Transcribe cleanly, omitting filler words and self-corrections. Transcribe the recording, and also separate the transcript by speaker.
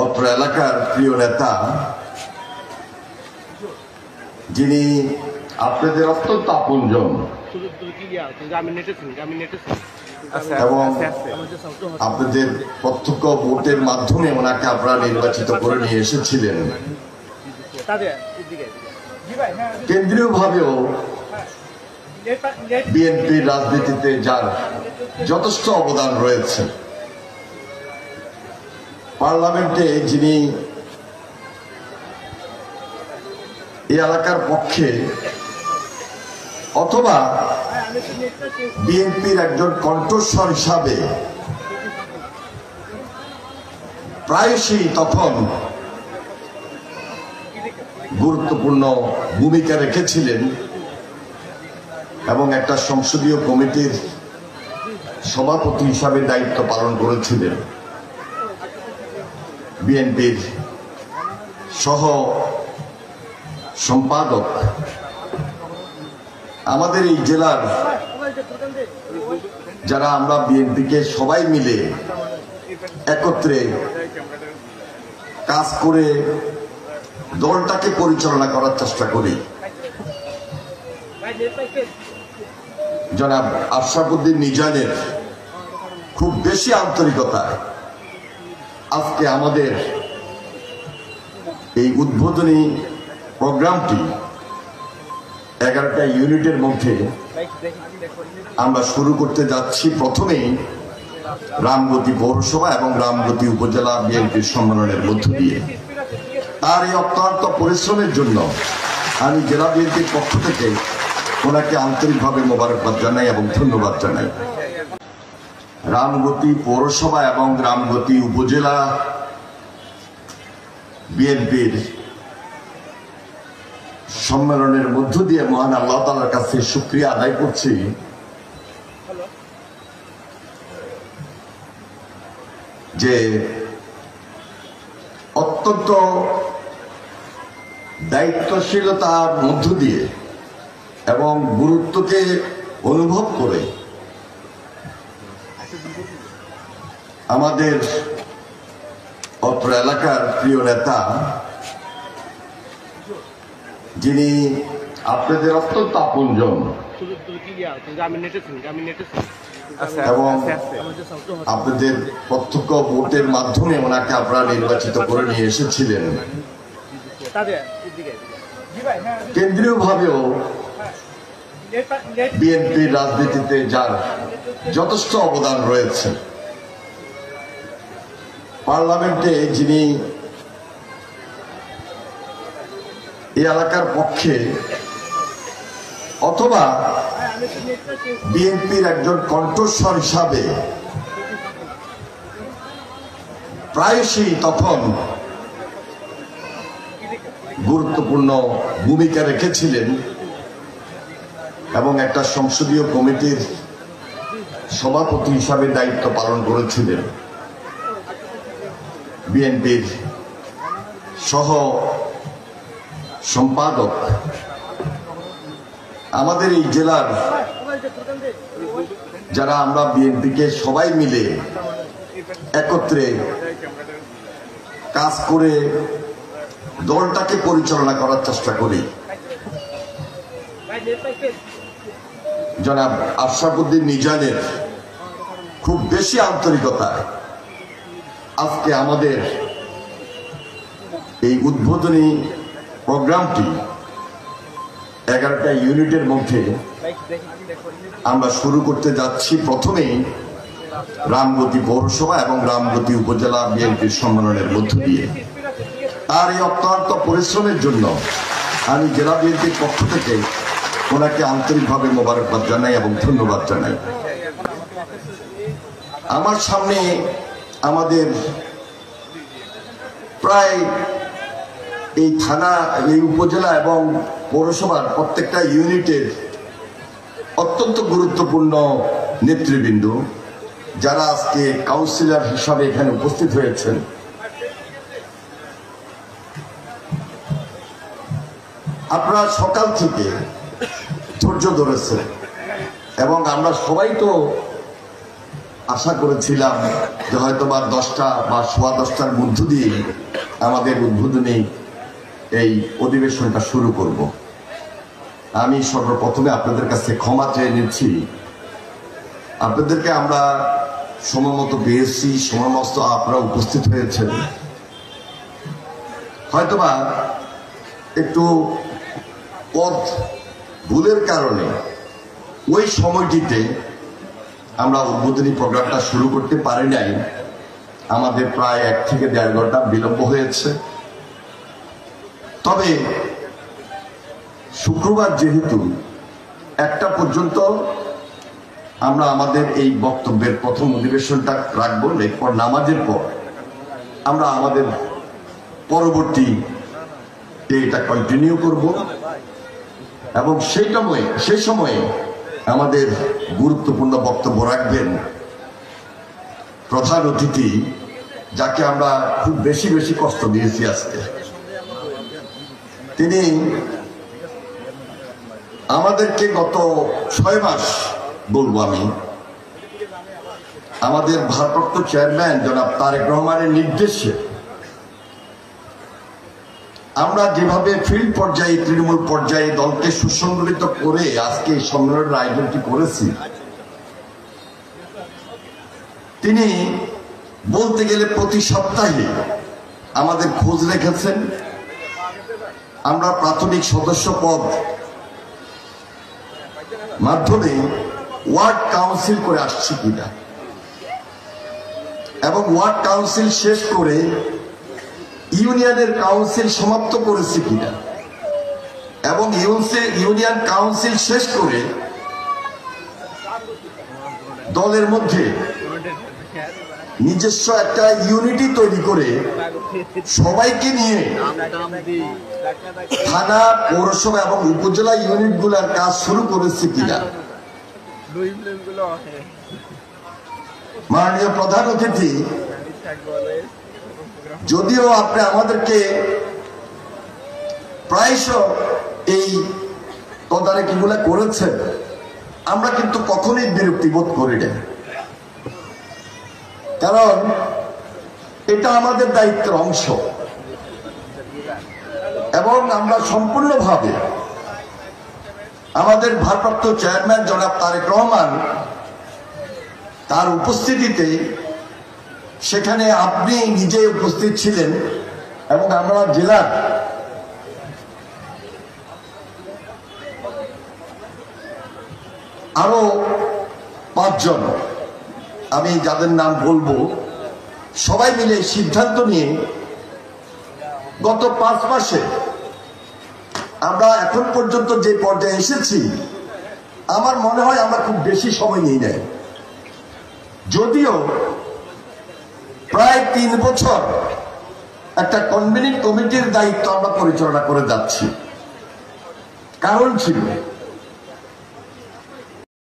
Speaker 1: অত্র এলাকার প্রিয় নেতা, যিনি আপনাদের অত্যন্ত আপনজন এবং আপনাদের প্রত্যক্ষ ভোটের মাধ্যমে ওনাকে আপনারা নির্বাচিত করে নিয়ে এসেছিলেন। কেন্দ্রীয় ভাবেও বিএনপির রাজনীতিতে যার যথেষ্ট অবদান রয়েছে, পার্লামেন্টে যিনি এই এলাকার পক্ষে অথবা বিএনপির একজন কণ্ঠস্বর হিসাবে প্রায়শই তখন গুরুত্বপূর্ণ ভূমিকা রেখেছিলেন এবং একটা সংসদীয় কমিটির সভাপতি হিসাবে দায়িত্ব পালন করেছিলেন। বিএনপির সহ সম্পাদক আমাদের এই জেলার যারা আমরা বিএনপিকে সবাই মিলে একত্রে কাজ করে দলটাকে পরিচালনা করার চেষ্টা করি। জনাব আশরাফুদ্দিন নিজানের খুব বেশি আন্তরিকতায় আজকে আমাদের এই উদ্বোধনী প্রোগ্রামটি 11টা ইউনিটের মধ্যে আমরা শুরু করতে যাচ্ছি। প্রথমেই রামগতি পৌরসভা এবং রামগতি উপজেলা বিএনপির সম্মেলনের মধ্য দিয়ে তার এই অক্লান্ত পরিশ্রমের জন্য আমি জেলা বিএনপির পক্ষ থেকে ওনাকে আন্তরিকভাবে মোবারকবাদ জানাই এবং ধন্যবাদ জানাই। রামগতি পৌরসভা এবং রামগতি উপজেলা বিএনপির সম্মেলনের মধ্য দিয়ে মহান আল্লাহ তাআলার কাছে শুকরিয়া আদায় করছি যে অত্যন্ত দায়িত্বশীলতার মধ্য দিয়ে এবং গুরুত্বকে অনুভব করে আমাদের অত্র এলাকার প্রিয় নেতা, যিনি আপনাদের অত্যন্ত আপনজন এবং আপনাদের প্রত্যক্ষ ভোটের মাধ্যমে ওনাকে আপনারা নির্বাচিত করে নিয়ে এসেছিলেন। কেন্দ্রীয় ভাবেও বিএনপির রাজনীতিতে যার যথেষ্ট অবদান রয়েছে, পার্লামেন্টে যিনি এই এলাকার পক্ষে অথবা বিএনপির একজন কণ্ঠস্বর হিসাবে প্রায়শই তখন গুরুত্বপূর্ণ ভূমিকা রেখেছিলেন এবং একটা সংসদীয় কমিটির সভাপতি হিসাবে দায়িত্ব পালন করেছিলেন। বিএনপির সহ সম্পাদক আমাদের এই জেলার যারা আমরা বিএনপিকে সবাই মিলে একত্রে কাজ করে দলটাকে পরিচালনা করার চেষ্টা করি। জনাব আশরাফুদ্দিন নিজানের খুব বেশি আন্তরিকতায় আজকে আমাদের এই উদ্বোধনী প্রোগ্রামটি 11টা ইউনিটের মধ্যে আমরা শুরু করতে যাচ্ছি। প্রথমেই রামগতি পৌরসভা এবং রামগতি উপজেলা বিএনপির সম্মেলনের মধ্য দিয়ে তার এই অক্লান্ত পরিশ্রমের জন্য আমি জেলা বিএনপির পক্ষ থেকে ওনাকে আন্তরিকভাবে মোবারকবাদ জানাই এবং ধন্যবাদ জানাই। আমার সামনে আমাদের প্রায় এই থানা, এই উপজেলা এবং পৌরসভার প্রত্যেকটা ইউনিটের অত্যন্ত গুরুত্বপূর্ণ নেতৃবৃন্দ যারা আজকে কাউন্সিলর হিসাবে এখানে উপস্থিত হয়েছেন। আপনারা সকাল থেকে ধৈর্য ধরেছেন এবং আমরা সবাই তো আশা করেছিলাম যে হয়তো বা 10টা বা 10:15টার মধ্য দিয়ে আমাদের উদ্বোধনী এই অধিবেশনটা শুরু করব। আমি সর্বপ্রথমে আপনাদের কাছে ক্ষমা চেয়ে নিচ্ছি। আপনাদেরকে আমরা সময় মতো পেয়েছি, সময় মতো আপনারা উপস্থিত হয়েছেন, হয়তোবা একটু পথ ভুলের কারণে ওই সময়টিতে আমরা উদ্বোধনী প্রোগ্রামটা শুরু করতে পারি নাই। আমাদের প্রায় 1 থেকে 1.5 ঘন্টা বিলম্ব হয়েছে। তবে শুক্রবার যেহেতু 1টা পর্যন্ত আমরা আমাদের এই বক্তব্যের প্রথম অধিবেশনটা রাখবো, এরপর নামাজের পর আমরা আমাদের পরবর্তী এটা কন্টিনিউ করব এবং সেই সময়ে আমাদের গুরুত্বপূর্ণ বক্তব্য রাখবেন প্রধান অতিথি, যাকে আমরা খুব বেশি কষ্ট দিয়েছি আজকে। তিনি আমাদেরকে গত 6 মাস বলবো আমি, আমাদের ভারপ্রাপ্ত চেয়ারম্যান জনাব তারেক রহমানের নির্দেশে আমরা যেভাবে ফিল্ড পর্যায়ে, তৃণমূল পর্যায়ে দলকে সুসংগঠিত করে আজকে এই সম্মেলনের আয়োজনটি করেছি, তিনি বলতে গেলে প্রতি সপ্তাহে আমাদের খোঁজ রেখেছেন আমরা প্রাথমিক সদস্য পদ মাধ্যমে ওয়ার্ড কাউন্সিল করে আসছি কিনা এবং ওয়ার্ড কাউন্সিল শেষ করে ইউনিয়নের কাউন্সিল সমাপ্ত করেছি কিনা এবং ইউনিয়ন কাউন্সিল শেষ করে দলের মধ্যে নিজস্ব একটা ইউনিটি তৈরি করে সবাইকে নিয়ে থানা, পৌরসভা এবং উপজেলা ইউনিটগুলোর কাজ শুরু করেছে কিনা। মাননীয় প্রধান অতিথি, যদিও আপনি আমাদেরকে প্রায়শ এই তদারকিগুলো করেছেন, আমরা কিন্তু কখনোই বিরক্তি বোধ করি না, কারণ এটা আমাদের দায়িত্বের অংশ এবং আমরা সম্পূর্ণভাবে আমাদের ভারপ্রাপ্ত চেয়ারম্যান জনাব তারেক রহমান তার উপস্থিতিতে, সেখানে আপনি নিজে উপস্থিত ছিলেন এবং আমরা জেলার আরো 5 জন, আমি যাদের নাম বলবো, সবাই মিলে সিদ্ধান্ত নিয়ে গত 5 মাসে আমরা এখন পর্যন্ত যে পর্যায়ে এসেছি, আমার মনে হয় আমরা খুব বেশি সময় নিই নাই। যদিও প্রায় 3 বছর একটা কনভেনিং কমিটির দায়িত্ব আমরা পরিচালনা করে যাচ্ছি। কারণ ছিল